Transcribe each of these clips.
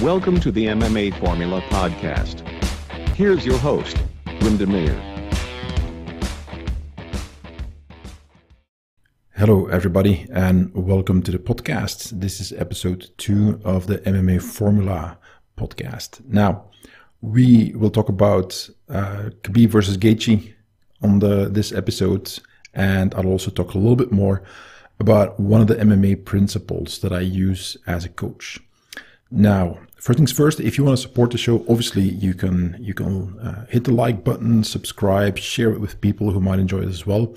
Welcome to the MMA Formula Podcast. Here's your host, Windemir. Hello, everybody, and welcome to the podcast. This is episode 2 of the MMA Formula Podcast. Now, we will talk about Khabib versus Gaethje on this episode, and I'll also talk a little bit more about one of the MMA principles that I use as a coach. Now, first things first, if you want to support the show, obviously you can hit the like button, subscribe, share it with people who might enjoy it as well.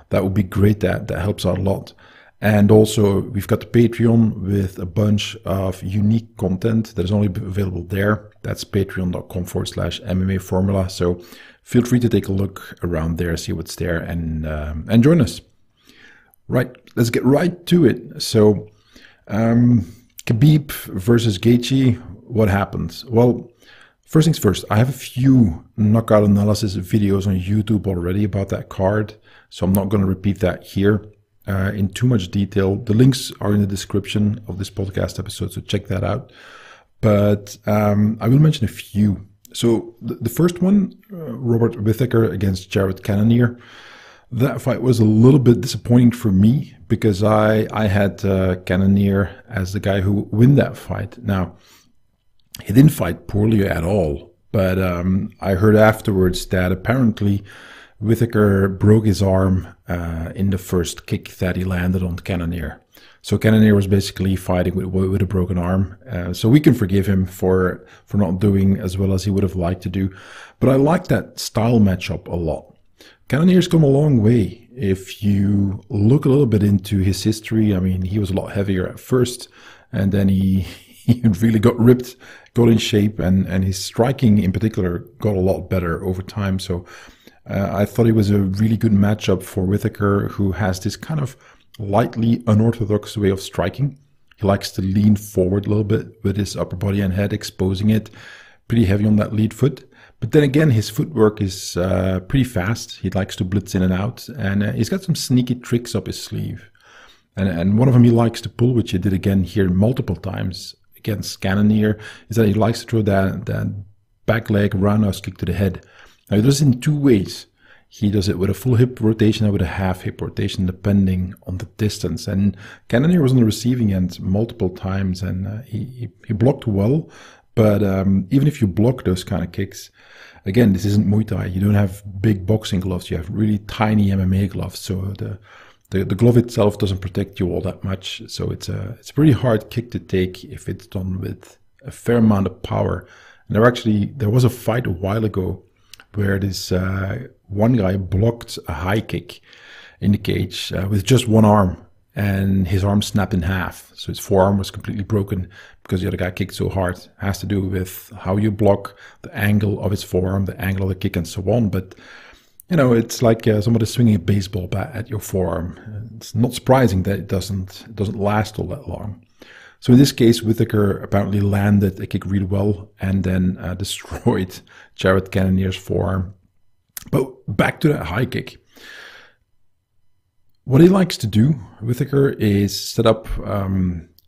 That would be great. That helps out a lot. And also, we've got the Patreon with a bunch of unique content that is only available there. That's patreon.com/MMA Formula. So feel free to take a look around there, see what's there, and join us. Right, let's get right to it. So, Khabib versus Gaethje, what happened? Well, first things first, I have a few knockout analysis videos on YouTube already about that card, so I'm not going to repeat that here in too much detail. The links are in the description of this podcast episode, so check that out. But I will mention a few. So the first one, Robert Whittaker against Jared Cannonier. That fight was a little bit disappointing for me because I had Cannonier as the guy who win that fight. Now, he didn't fight poorly at all, but I heard afterwards that apparently Whittaker broke his arm in the first kick that he landed on Cannonier. So Cannonier was basically fighting with a broken arm. So we can forgive him for not doing as well as he would have liked to do. But I like that style matchup a lot. Cannonier's come a long way. If you look a little bit into his history, I mean, he was a lot heavier at first, and then he really got ripped, got in shape, and his striking in particular got a lot better over time. So I thought it was a really good matchup for Whittaker, who has this kind of lightly unorthodox way of striking. He likes to lean forward a little bit with his upper body and head, exposing it, pretty heavy on that lead foot. But then again, his footwork is pretty fast. He likes to blitz in and out, and he's got some sneaky tricks up his sleeve. And one of them he likes to pull, which he did again here multiple times against Cannonier, is that he likes to throw that back leg roundhouse kick to the head. Now, he does it in two ways. He does it with a full hip rotation and with a half hip rotation, depending on the distance. And Cannonier was on the receiving end multiple times, and he blocked well. But even if you block those kind of kicks, again, this isn't Muay Thai. You don't have big boxing gloves. You have really tiny MMA gloves. So the glove itself doesn't protect you all that much. So it's a pretty hard kick to take if it's done with a fair amount of power. And there was a fight a while ago where this one guy blocked a high kick in the cage with just one arm. And his arm snapped in half. So his forearm was completely broken because the other guy kicked so hard. It has to do with how you block, the angle of his forearm, the angle of the kick, and so on. But, you know, it's like somebody swinging a baseball bat at your forearm. It's not surprising that it doesn't last all that long. So in this case, Whittaker apparently landed a kick really well and then destroyed Jared Cannonier's forearm. But back to that high kick. What he likes to do, Whittaker, is set up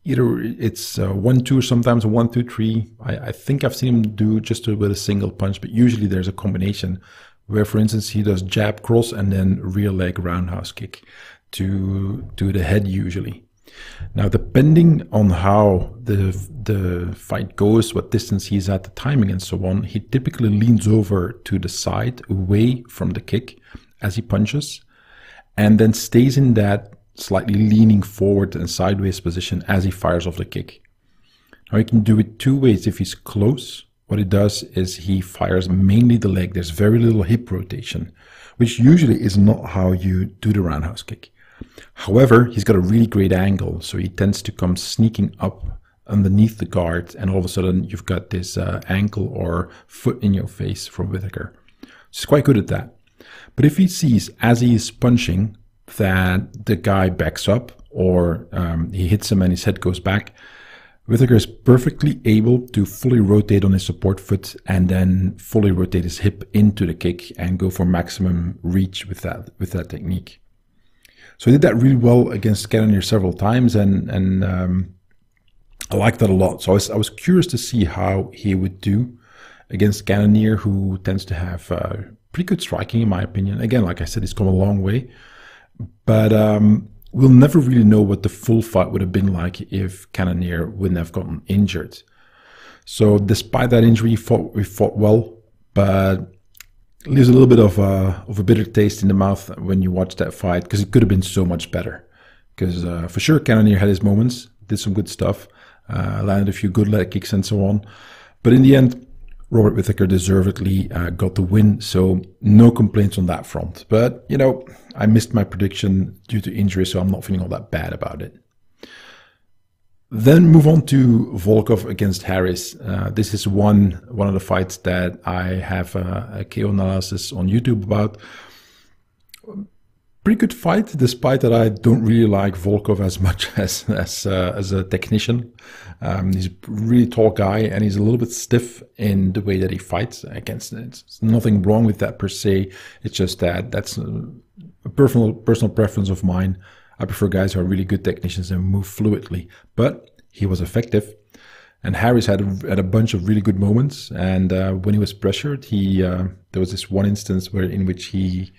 either it's 1-2 or sometimes a 1-2-3. I think I've seen him do just with a single punch, but usually there's a combination where, for instance, he does jab cross and then rear leg roundhouse kick to the head usually. Now, depending on how the fight goes, what distance he's at, the timing and so on, he typically leans over to the side away from the kick as he punches, and then stays in that slightly leaning forward and sideways position as he fires off the kick. Now, he can do it two ways. If he's close, what he does is he fires mainly the leg. There's very little hip rotation, which usually is not how you do the roundhouse kick. However, he's got a really great angle, so he tends to come sneaking up underneath the guard, and all of a sudden you've got this ankle or foot in your face from Whittaker. He's quite good at that. But if he sees, as he is punching, that the guy backs up or he hits him and his head goes back, Whittaker is perfectly able to fully rotate on his support foot and then fully rotate his hip into the kick and go for maximum reach with that technique. So he did that really well against Cannonier several times, and I like that a lot. So I was curious to see how he would do against Cannonier, who tends to have pretty good striking, in my opinion. Again, like I said, he's come a long way. But we'll never really know what the full fight would have been like if Cannonier wouldn't have gotten injured. So despite that injury, we fought well, but it leaves a little bit of a bitter taste in the mouth when you watch that fight, because it could have been so much better. Because for sure, Cannonier had his moments, did some good stuff, landed a few good leg kicks and so on. But in the end, Robert Whittaker deservedly got the win, so no complaints on that front. But, you know, I missed my prediction due to injury, so I'm not feeling all that bad about it. Then move on to Volkov against Harris. This is one of the fights that I have a KO analysis on YouTube about. Pretty good fight, despite that I don't really like Volkov as much as a technician. He's a really tall guy, and he's a little bit stiff in the way that he fights against it. There's nothing wrong with that per se. It's just that's a personal preference of mine. I prefer guys who are really good technicians and move fluidly. But he was effective. And Harris had a bunch of really good moments. And when he was pressured, there was this one instance in which he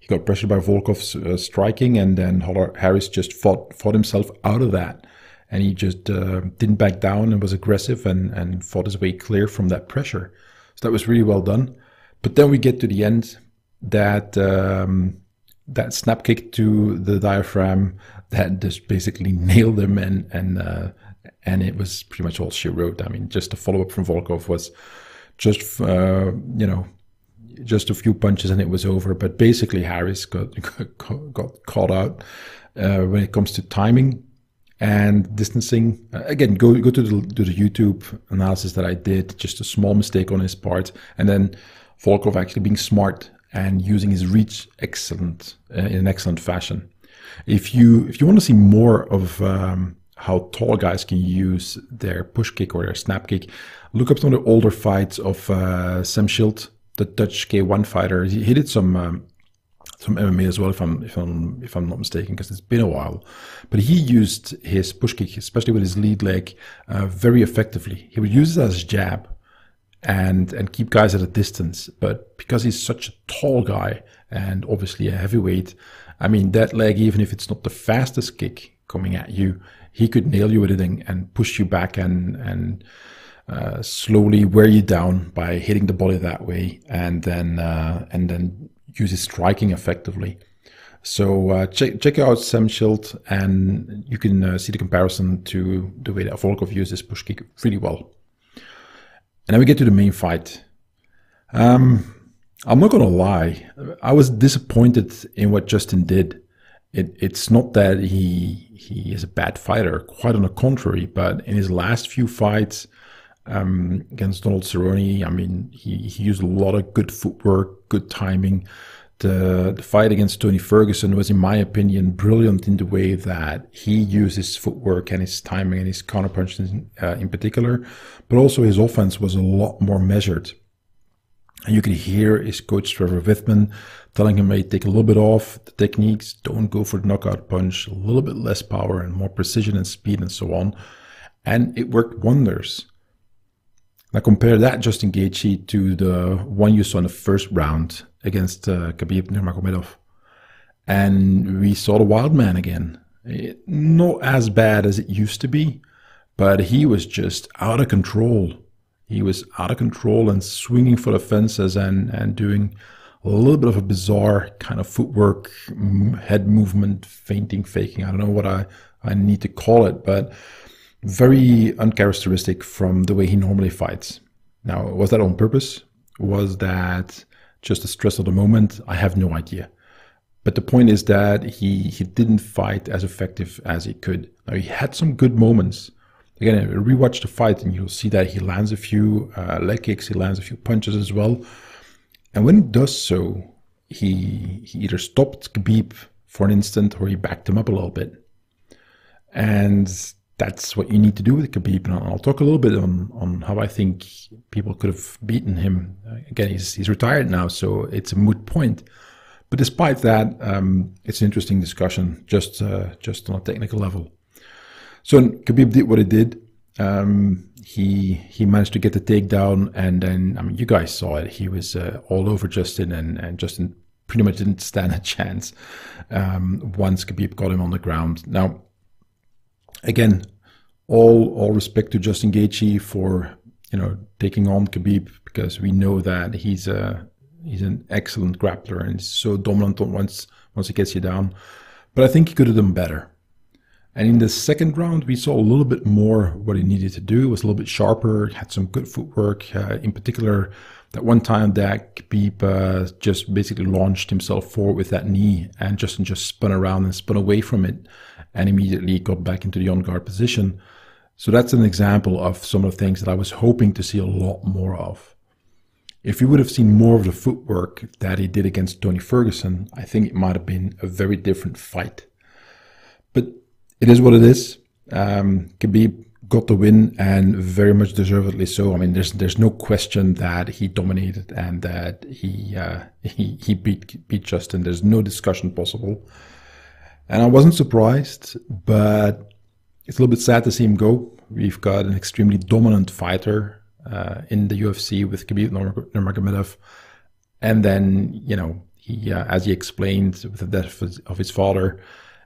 got pressured by Volkov's striking, and then Harris just fought himself out of that. And he just didn't back down and was aggressive and fought his way clear from that pressure. So that was really well done. But then we get to the end, that snap kick to the diaphragm that just basically nailed him, and it was pretty much all she wrote. I mean, just the follow-up from Volkov was just, just a few punches and it was over. But basically, Harris got caught out when it comes to timing and distancing. Again, go to the YouTube analysis that I did. Just a small mistake on his part, and then Volkov actually being smart and using his reach in an excellent fashion. If you want to see more of how tall guys can use their push kick or their snap kick, look up some of the older fights of Sam Schild, the Dutch K1 fighter. He did some MMA as well, if I'm not mistaken, because it's been a while. But he used his push kick, especially with his lead leg, very effectively. He would use it as a jab and keep guys at a distance. But because he's such a tall guy and obviously a heavyweight, I mean, that leg, even if it's not the fastest kick coming at you, he could nail you with it and push you back and slowly wear you down by hitting the body that way, and then use his striking effectively. So check out Sam Schild, and you can see the comparison to the way that Volkov uses push kick really well. And then we get to the main fight. I'm not gonna lie, I was disappointed in what Justin did. It's not that he is a bad fighter, quite on the contrary, but in his last few fights against Donald Cerrone, I mean, he used a lot of good footwork, good timing. The fight against Tony Ferguson was, in my opinion, brilliant in the way that he used his footwork and his timing and his counterpunches in particular, but also his offense was a lot more measured. And you could hear his coach Trevor Wittman telling him, hey, take a little bit off the techniques, don't go for the knockout punch, a little bit less power and more precision and speed and so on. And it worked wonders. Now compare that Justin Gaethje to the one you saw in the first round against Khabib Nurmagomedov. And we saw the wild man again. Not as bad as it used to be, but he was just out of control. He was out of control and swinging for the fences and doing a little bit of a bizarre kind of footwork, head movement, feinting, faking. I don't know what I need to call it, but very uncharacteristic from the way he normally fights. Now, was that on purpose? Was that just the stress of the moment? I have no idea. But the point is that he didn't fight as effective as he could. Now, he had some good moments. Again, rewatch the fight and you'll see that he lands a few leg kicks, he lands a few punches as well. And when he does so, he either stopped Khabib for an instant or he backed him up a little bit. And that's what you need to do with Khabib. And I'll talk a little bit on how I think people could have beaten him. Again, he's retired now, so it's a moot point. But despite that, it's an interesting discussion, just on a technical level. So Khabib did what he did. He managed to get the takedown, and then, I mean, you guys saw it. He was all over Justin, and Justin pretty much didn't stand a chance once Khabib got him on the ground. Now, again, all respect to Justin Gaethje for taking on Khabib, because we know that he's an excellent grappler and he's so dominant once he gets you down. But I think he could have done better. And in the second round, we saw a little bit more what he needed to do. It was a little bit sharper, had some good footwork. In particular, that one time that Khabib just basically launched himself forward with that knee, and Justin just spun around and spun away from it and immediately got back into the on-guard position. So that's an example of some of the things that I was hoping to see a lot more of. If we would have seen more of the footwork that he did against Tony Ferguson, I think it might have been a very different fight. But it is what it is. Khabib got the win, and very much deservedly so. I mean, there's no question that he dominated and that he beat Justin. There's no discussion possible. And I wasn't surprised, but it's a little bit sad to see him go. We've got an extremely dominant fighter in the UFC with Khabib Nurmagomedov. And then, he, as he explained with the death of his father,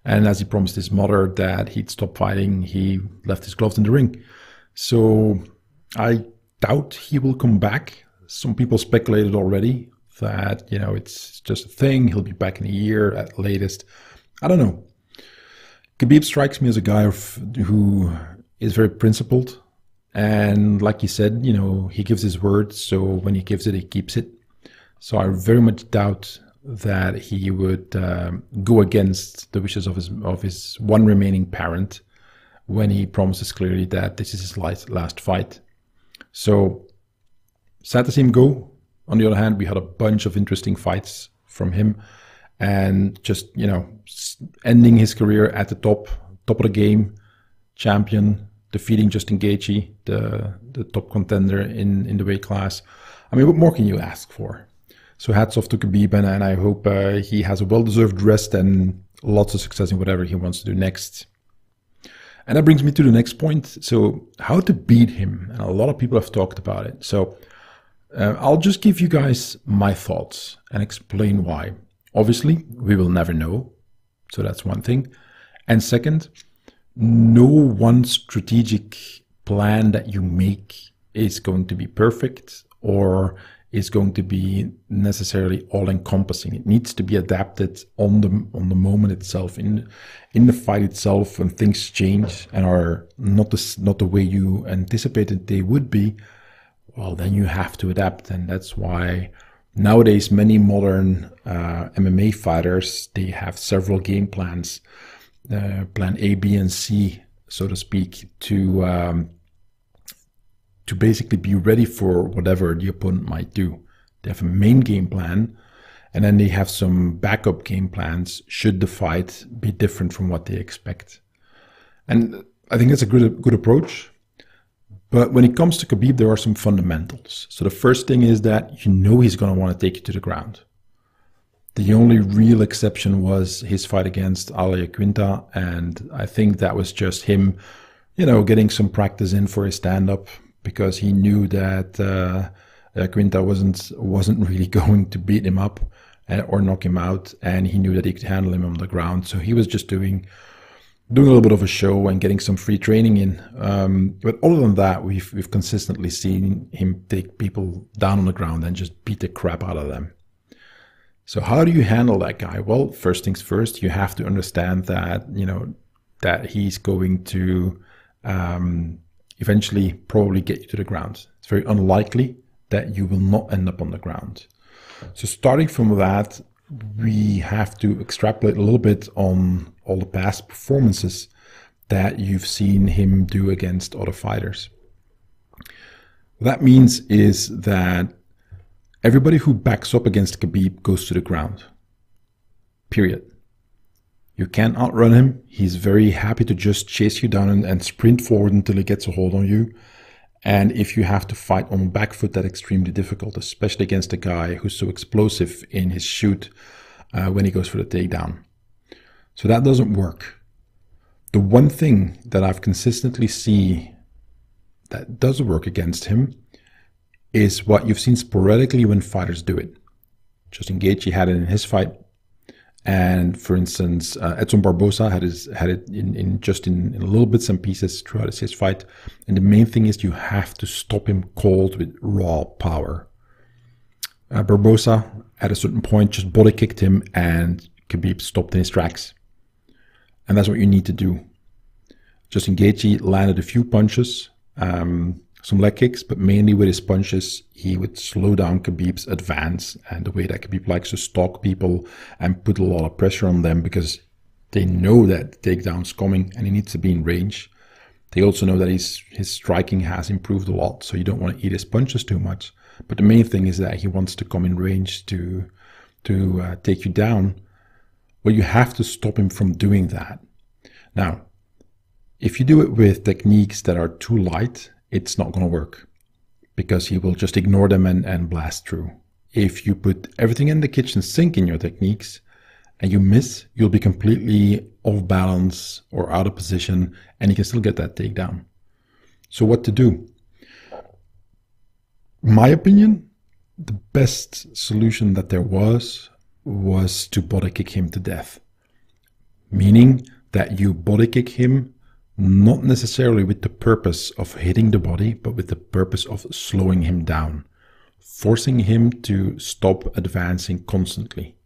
and as he promised his mother that he'd stop fighting, he left his gloves in the ring. So I doubt he will come back. Some people speculated already that, it's just a thing. He'll be back in a year at latest. I don't know. Khabib strikes me as a guy who is very principled. And like you said, he gives his word. So when he gives it, he keeps it. So I very much doubt that he would go against the wishes of his one remaining parent when he promises clearly that this is his last fight. So sad to see him go. On the other hand, we had a bunch of interesting fights from him, and just ending his career at the top of the game, champion, defeating Justin Gaethje, the top contender in the weight class. I mean, what more can you ask for? So hats off to Khabib, and I hope he has a well-deserved rest and lots of success in whatever he wants to do next. And that brings me to the next point. So how to beat him? And a lot of people have talked about it. So I'll just give you guys my thoughts and explain why. Obviously, we will never know. So that's one thing. And second, no one strategic plan that you make is going to be perfect or is going to be necessarily all-encompassing. It needs to be adapted on the moment itself, in the fight itself, when things change and are not the way you anticipated they would be. Well, then you have to adapt, and that's why nowadays many modern MMA fighters, they have several game plans, plan A, B, and C, so to speak, to basically be ready for whatever the opponent might do. They have a main game plan, and then they have some backup game plans should the fight be different from what they expect. And I think that's a good approach. But when it comes to Khabib, there are some fundamentals. So the first thing is that he's going to want to take you to the ground. The only real exception was his fight against Al Iaquinta, and I think that was just him, getting some practice in for his stand-up, because he knew that Quinta wasn't really going to beat him up or knock him out, and he knew that he could handle him on the ground. So he was just doing a little bit of a show and getting some free training in. But other than that, we've consistently seen him take people down on the ground and just beat the crap out of them. So how do you handle that guy? Well, first things first, you have to understand that that he's going to eventually probably get you to the ground. It's very unlikely that you will not end up on the ground. So starting from that, we have to extrapolate a little bit on all the past performances that you've seen him do against other fighters. What that means is that everybody who backs up against Khabib goes to the ground. Period. You can't outrun him. He's very happy to just chase you down and sprint forward until he gets a hold on you. And if you have to fight on back foot, that's extremely difficult, especially against a guy who's so explosive in his shoot when he goes for the takedown. So that doesn't work. The one thing that I've consistently seen that does work against him is what you've seen sporadically when fighters do it. Justin Gaethje had it in his fight. And for instance, Edson Barboza had it in little bits and pieces throughout his fight. And the main thing is you have to stop him cold with raw power. Barboza, at a certain point, just body kicked him and Khabib stopped in his tracks. And that's what you need to do. Justin Gaethje landed a few punches, some leg kicks, but mainly with his punches, he would slow down Khabib's advance, and the way that Khabib likes to stalk people and put a lot of pressure on them because they know that the takedown's coming and he needs to be in range. They also know that his striking has improved a lot, so you don't want to eat his punches too much. But the main thing is that he wants to come in range to take you down. Well, you have to stop him from doing that. Now, if you do it with techniques that are too light, it's not going to work because he will just ignore them and blast through. If you put everything in the kitchen sink in your techniques and you miss, you'll be completely off balance or out of position and you can still get that takedown. So what to do? In my opinion, the best solution that there was to body kick him to death. Meaning that you body kick him not necessarily with the purpose of hitting the body, but with the purpose of slowing him down, forcing him to stop advancing constantly.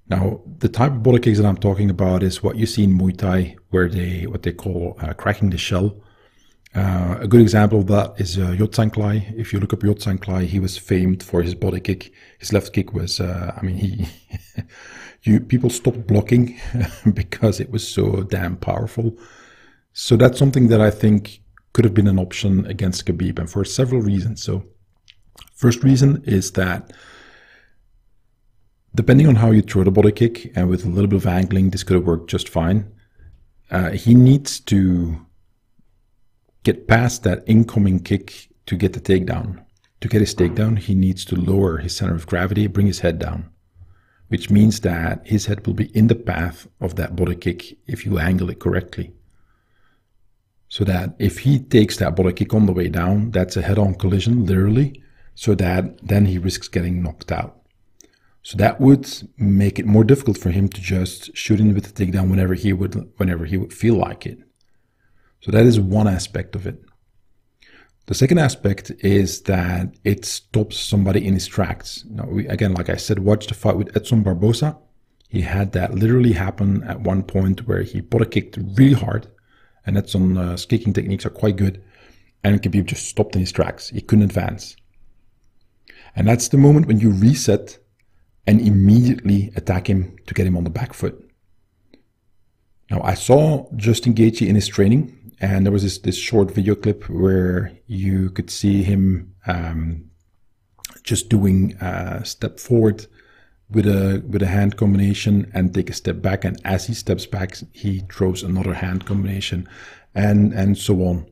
Now, the type of body kicks that I'm talking about is what you see in Muay Thai, where what they call cracking the shell. A good example of that is Yotsang Klai. If you look up Yotsang Klai, he was famed for his body kick. His left kick was, people stopped blocking because it was so damn powerful. So that's something that I think could have been an option against Khabib, and for several reasons. So first reason is that depending on how you throw the body kick, and with a little bit of angling, this could have worked just fine. He needs to get past that incoming kick to get the takedown. To get his takedown, he needs to lower his center of gravity, bring his head down, which means that his head will be in the path of that body kick if you angle it correctly. So that if he takes that body kick on the way down, that's a head-on collision, literally, so that then he risks getting knocked out. So that would make it more difficult for him to just shoot in with the takedown whenever he would feel like it. So that is one aspect of it. The second aspect is that it stops somebody in his tracks. Now, again, like I said, watch the fight with Edson Barboza. He had that literally happen at one point where he body kicked really hard. And Edson's kicking techniques are quite good. And Khabib just stopped in his tracks. He couldn't advance. And that's the moment when you reset and immediately attack him to get him on the back foot. Now, I saw Justin Gaethje in his training. And there was this short video clip where you could see him just doing a step forward with a hand combination and take a step back. And as he steps back, he throws another hand combination and so on.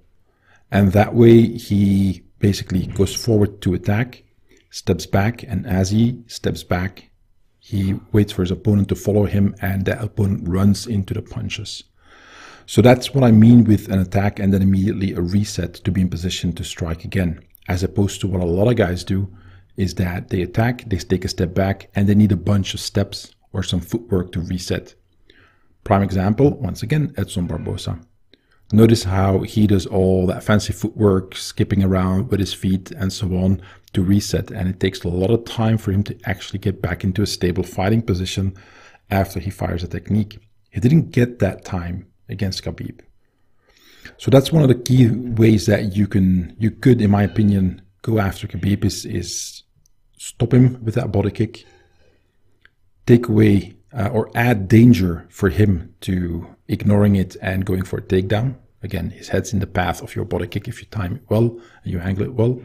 And that way he basically goes forward to attack, steps back, and as he steps back, he waits for his opponent to follow him and that opponent runs into the punches. So that's what I mean with an attack and then immediately a reset to be in position to strike again, as opposed to what a lot of guys do is that they attack, they take a step back, and they need a bunch of steps or some footwork to reset. Prime example, once again, Edson Barboza. Notice how he does all that fancy footwork, skipping around with his feet and so on to reset, and it takes a lot of time for him to actually get back into a stable fighting position after he fires a technique. He didn't get that time against Khabib. So that's one of the key ways that you could, in my opinion, go after Khabib is stop him with that body kick, take away or add danger for him to ignoring it and going for a takedown. Again, his head's in the path of your body kick if you time it well and you angle it well.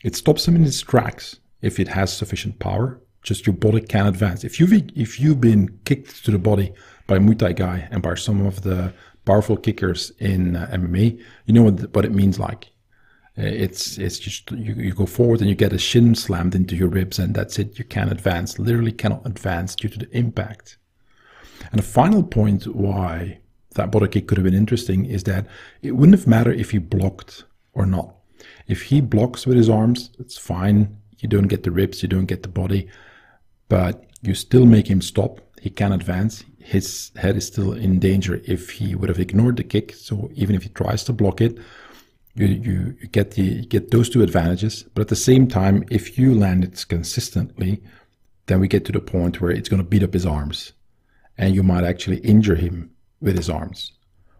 It stops him in his tracks if it has sufficient power. Just your body can advance. If you've been kicked to the body by a Muay Thai guy and by some of the powerful kickers in MMA, you know what it means like. It's just you go forward and you get a shin slammed into your ribs and that's it. You can't advance, literally cannot advance due to the impact. And the final point why that body kick could have been interesting is that it wouldn't have mattered if he blocked or not. If he blocks with his arms, it's fine. You don't get the ribs, you don't get the body, but you still make him stop. He can advance. His head is still in danger if he would have ignored the kick. So even if he tries to block it, you get those two advantages. But at the same time, if you land it consistently, then we get to the point where it's going to beat up his arms, and you might actually injure him with his arms.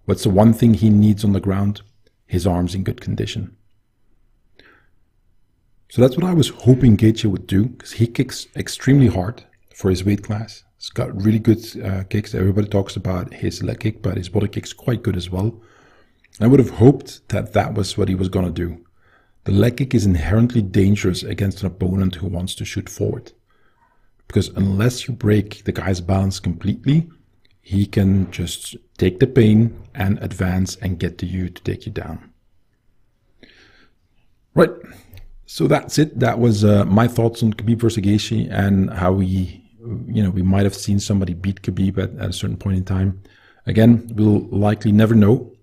What's the one thing he needs on the ground? His arms in good condition. So that's what I was hoping Gaethje would do, because he kicks extremely hard for his weight class. He's got really good kicks. Everybody talks about his leg kick, but his body kick's quite good as well. I would have hoped that that was what he was going to do. The leg kick is inherently dangerous against an opponent who wants to shoot forward, because unless you break the guy's balance completely, he can just take the pain and advance and get to you to take you down. Right. So that's it. That was my thoughts on Khabib versus Gaethje and how we might have seen somebody beat Khabib at a certain point in time. Again, we'll likely never know.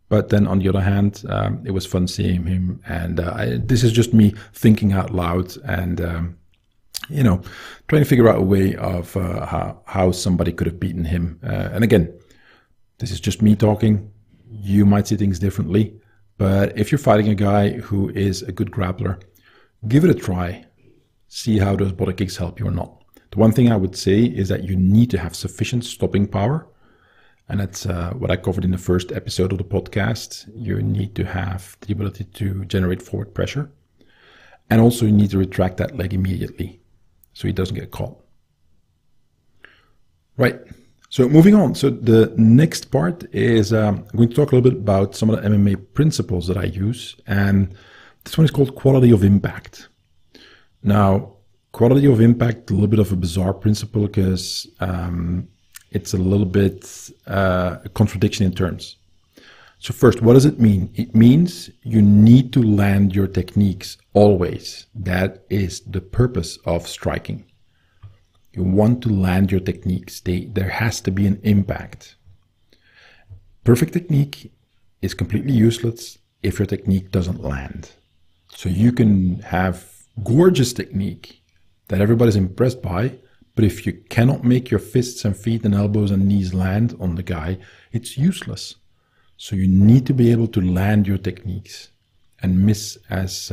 But then on the other hand, it was fun seeing him. And this is just me thinking out loud and, trying to figure out a way of how somebody could have beaten him. And again, this is just me talking. You might see things differently. But if you're fighting a guy who is a good grappler, give it a try. See how those body kicks help you or not. The one thing I would say is that you need to have sufficient stopping power. And that's what I covered in the first episode of the podcast. You need to have the ability to generate forward pressure. And also you need to retract that leg immediately so he doesn't get caught. Right. So moving on. So the next part is I'm going to talk a little bit about some of the MMA principles that I use. And this one is called quality of impact. Now, quality of impact, a little bit of a bizarre principle because it's a little bit a contradiction in terms. So first, what does it mean? It means you need to land your techniques always. That is the purpose of striking. You want to land your techniques. There has to be an impact. Perfect technique is completely useless if your technique doesn't land. So you can have gorgeous technique that everybody's impressed by, but if you cannot make your fists and feet and elbows and knees land on the guy, it's useless. So you need to be able to land your techniques and miss as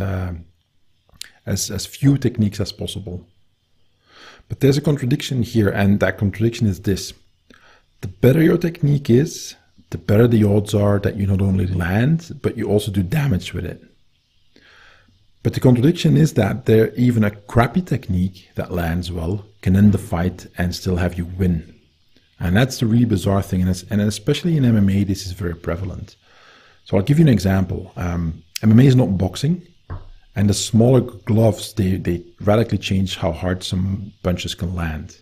few techniques as possible. But there's a contradiction here, and that contradiction is this. The better your technique is, the better the odds are that you not only land, but you also do damage with it. But the contradiction is that even a crappy technique that lands well can end the fight and still have you win. And that's the really bizarre thing, and especially in MMA, this is very prevalent. So I'll give you an example. MMA is not boxing. And the smaller gloves, they radically change how hard some punches can land.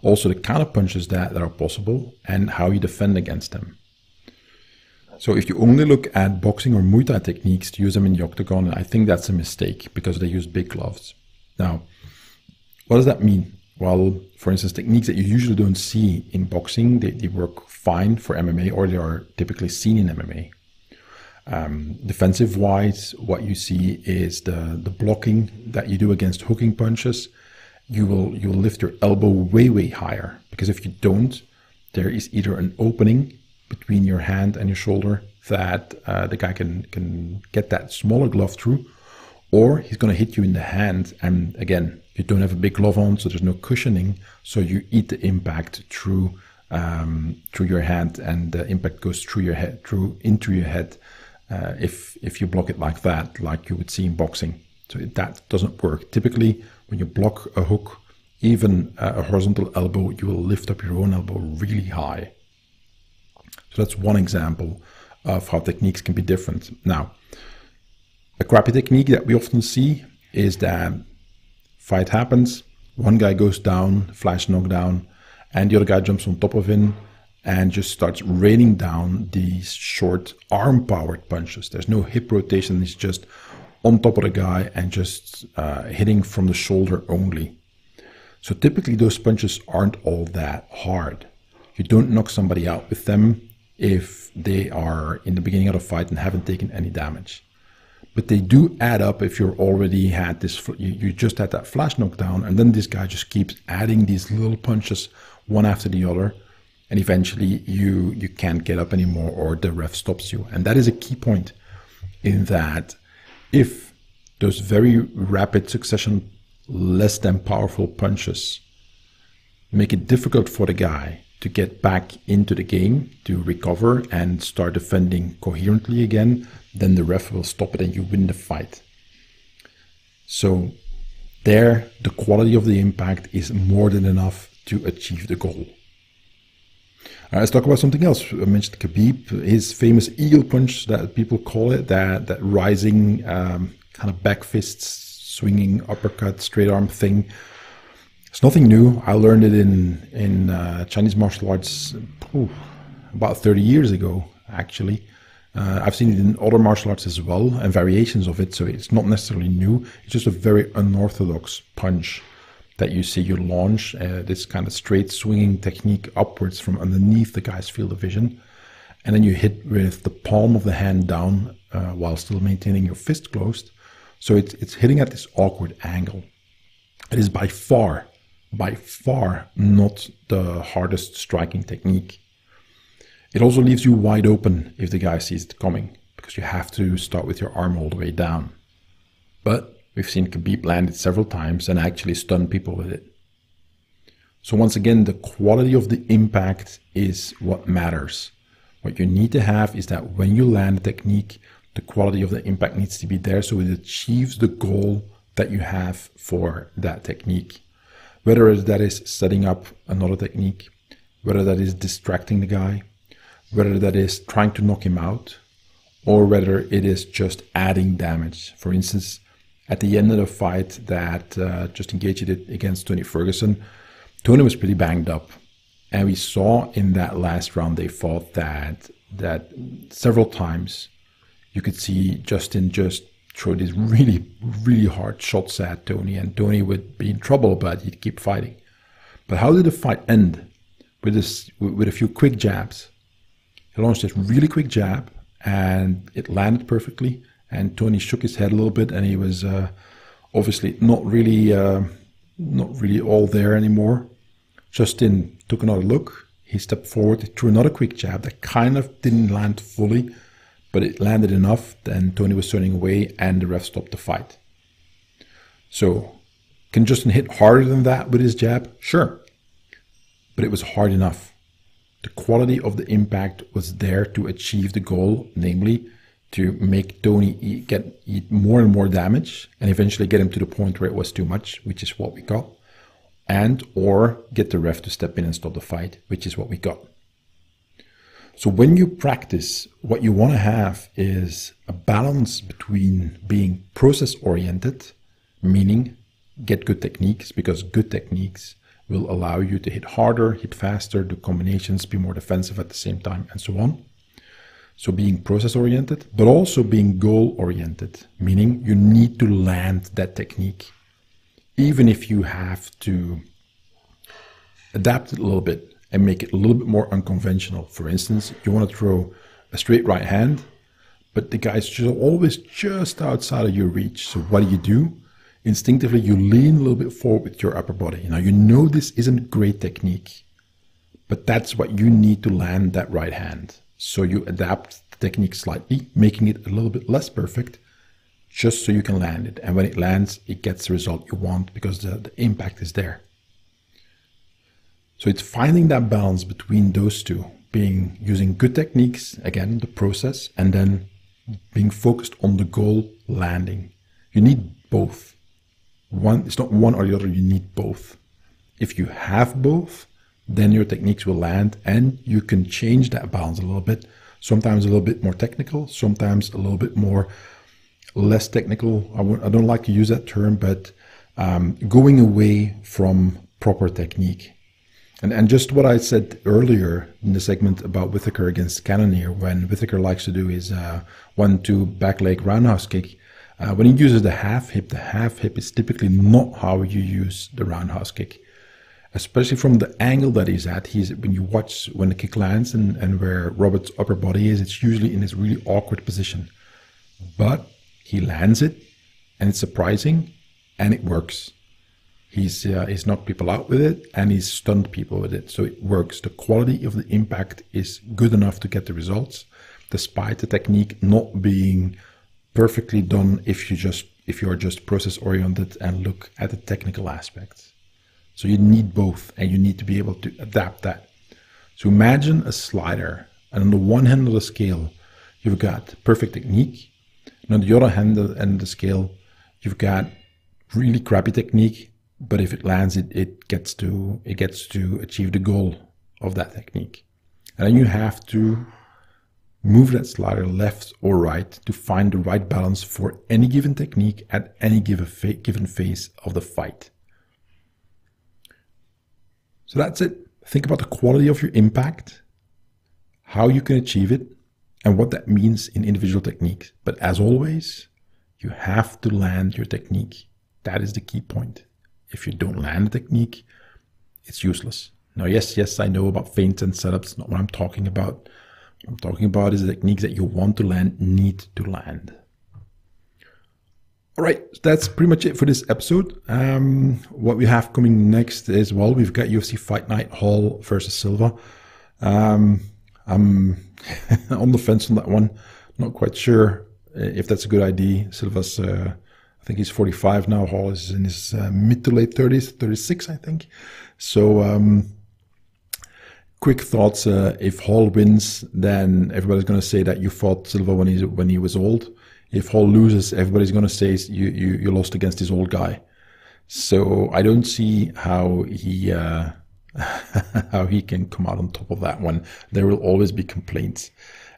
Also the counter punches that are possible and how you defend against them. So if you only look at boxing or Muay Thai techniques to use them in the octagon, I think that's a mistake because they use big gloves. Now, what does that mean? Well, for instance, techniques that you usually don't see in boxing, they work fine for MMA, or they are typically seen in MMA. Defensive-wise, what you see is the blocking that you do against hooking punches. You will lift your elbow way higher, because if you don't, there is either an opening between your hand and your shoulder that the guy can get that smaller glove through, or he's going to hit you in the hand. And again, you don't have a big glove on, so there's no cushioning, so you eat the impact through your hand, and the impact goes through your head, into your head. If you block it like that, like you would see in boxing. So that doesn't work. Typically, when you block a hook, even a horizontal elbow, you will lift up your own elbow really high. So that's one example of how techniques can be different. Now, a crappy technique that we often see is that fight happens, one guy goes down, flash knockdown, and the other guy jumps on top of him and just starts raining down these short arm-powered punches. There's no hip rotation. It's just on top of the guy and just hitting from the shoulder only. So typically those punches aren't all that hard. You don't knock somebody out with them if they are in the beginning of the fight and haven't taken any damage. but they do add up if you're already had this, you just had that flash knockdown, and then this guy just keeps adding these little punches one after the other, and eventually you can't get up anymore, or the ref stops you. And that is a key point, in that if those very rapid succession, less than powerful punches make it difficult for the guy to get back into the game, to recover and start defending coherently again, then the ref will stop it and you win the fight. So there, the quality of the impact is more than enough to achieve the goal. Let's talk about something else. I mentioned Khabib, his famous eagle punch, that people call it, that rising kind of back fists, swinging uppercut, straight arm thing. It's nothing new. I learned it in Chinese martial arts about 30 years ago, actually. I've seen it in other martial arts as well, and variations of it, so it's not necessarily new. It's just a very unorthodox punch that you see. You launch this kind of straight swinging technique upwards from underneath the guy's field of vision, and then you hit with the palm of the hand down while still maintaining your fist closed. So it's hitting at this awkward angle. It is by far not the hardest striking technique. It also leaves you wide open if the guy sees it coming, because you have to start with your arm all the way down. But we've seen Khabib land it several times and actually stun people with it. So once again, the quality of the impact is what matters. What you need to have is that when you land a technique, the quality of the impact needs to be there so it achieves the goal that you have for that technique. Whether that is setting up another technique, whether that is distracting the guy, whether that is trying to knock him out, or whether it is just adding damage. For instance, at the end of the fight that Justin Gaethje did against Tony Ferguson, Tony was pretty banged up. And we saw in that last round they fought that several times you could see Justin just throw these really, really hard shots at Tony, and Tony would be in trouble, but he'd keep fighting. But how did the fight end? With a few quick jabs. He launched this really quick jab, and it landed perfectly. And Tony shook his head a little bit, and he was obviously not really all there anymore. Justin took another look. He stepped forward, threw another quick jab that kind of didn't land fully, but it landed enough. Then Tony was turning away, and the ref stopped the fight. So, can Justin hit harder than that with his jab? Sure, but it was hard enough. The quality of the impact was there to achieve the goal, namely to make Tony eat more and more damage, and eventually get him to the point where it was too much, which is what we got, and or get the ref to step in and stop the fight, which is what we got. So when you practice, what you want to have is a balance between being process-oriented, meaning get good techniques, because good techniques will allow you to hit harder, hit faster, do combinations, be more defensive at the same time, and so on. So being process-oriented, but also being goal-oriented, meaning you need to land that technique, even if you have to adapt it a little bit and make it a little bit more unconventional. For instance, you want to throw a straight right hand, but the guy's always just outside of your reach. So what do? Instinctively, you lean a little bit forward with your upper body. Now, you know this isn't great technique, but that's what you need to land that right hand. So you adapt the technique slightly, making it a little bit less perfect, just so you can land it. And when it lands, it gets the result you want because the impact is there. So it's finding that balance between those two, using good techniques, again, the process, and then being focused on the goal, landing. You need both. It's not one or the other, you need both. If you have both, then your techniques will land, and you can change that balance a little bit. Sometimes a little bit more technical, sometimes a little bit more less technical. I don't like to use that term, but going away from proper technique. And just what I said earlier in the segment about Whittaker against Cannonier, when Whittaker likes to do his 1-2 back leg roundhouse kick, when he uses the half hip is typically not how you use the roundhouse kick. Especially from the angle that he's at, when you watch when the kick lands and where Robert's upper body is, it's usually in this really awkward position. But he lands it, and it's surprising, and it works. He's knocked people out with it, and he's stunned people with it. So it works. The quality of the impact is good enough to get the results, despite the technique not being perfectly done if you are just process oriented and look at the technical aspects. So you need both, and you need to be able to adapt that. So imagine a slider, and on the one hand of the scale, you've got perfect technique, and on the other hand of the scale, you've got really crappy technique. But if it lands, it gets to achieve the goal of that technique. And then you have to move that slider left or right to find the right balance for any given technique at any given phase of the fight. So that's it. Think about the quality of your impact, how you can achieve it, and what that means in individual techniques. But as always, you have to land your technique. That is the key point. If you don't land a technique, it's useless. Now, yes, I know about feints and setups. Not what I'm talking about. What I'm talking about is the techniques that you want to land, need to land. All right, that's pretty much it for this episode. What we have coming next is, well, we've got UFC Fight Night, Hall versus Silva. I'm on the fence on that one. Not quite sure if that's a good idea. Silva's... I think he's 45 now. Hall is in his mid to late 30s, 36, I think. So, quick thoughts. If Hall wins, then everybody's going to say that you fought Silva when he was old. If Hall loses, everybody's going to say you lost against this old guy. So I don't see how he how he can come out on top of that one. There will always be complaints.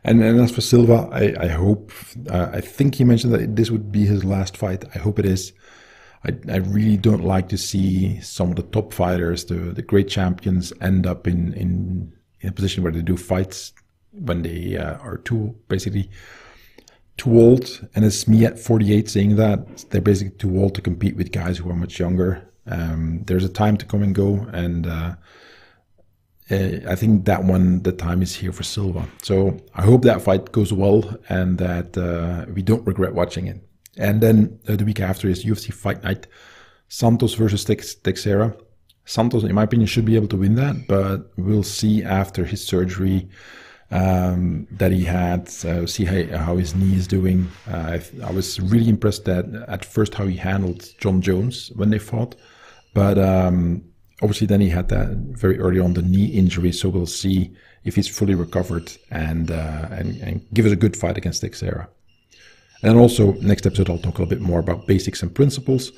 And as for Silva, I hope, I think he mentioned that this would be his last fight. I hope it is. I really don't like to see some of the top fighters, the great champions, end up in a position where they do fights when they are too old. And it's me at 48 saying that. They're basically too old to compete with guys who are much younger. There's a time to come and go, and I think that one, the time is here for Silva. So I hope that fight goes well and that we don't regret watching it. And then the week after is UFC Fight Night, Santos versus Teixeira. Santos, in my opinion, should be able to win that, but we'll see after his surgery that he had, see how his knee is doing. I was really impressed at first how he handled John Jones when they fought, but obviously then he had that very early on, the knee injury, so we'll see if he's fully recovered and give us a good fight against Teixeira. And also, next episode, I'll talk a little bit more about basics and principles.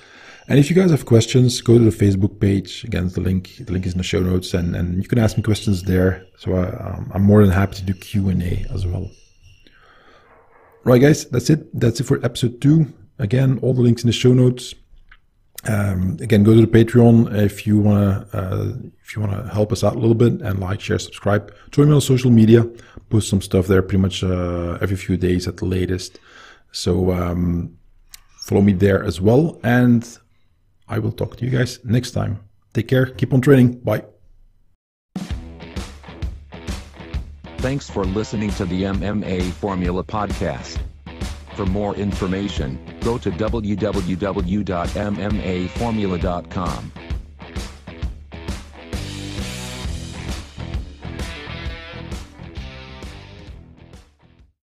And if you guys have questions, go to the Facebook page. Again, the link is in the show notes, and you can ask me questions there. So I'm more than happy to do Q&A as well. Right, guys, that's it. That's it for episode 2. Again, all the links in the show notes. Again, go to the Patreon if you wanna help us out a little bit, and like, share, subscribe. Join me on social media. Post some stuff there pretty much every few days at the latest. So follow me there as well, and I will talk to you guys next time. Take care. Keep on training. Bye. Thanks for listening to the MMA Formula Podcast. For more information, go to www.mmaformula.com.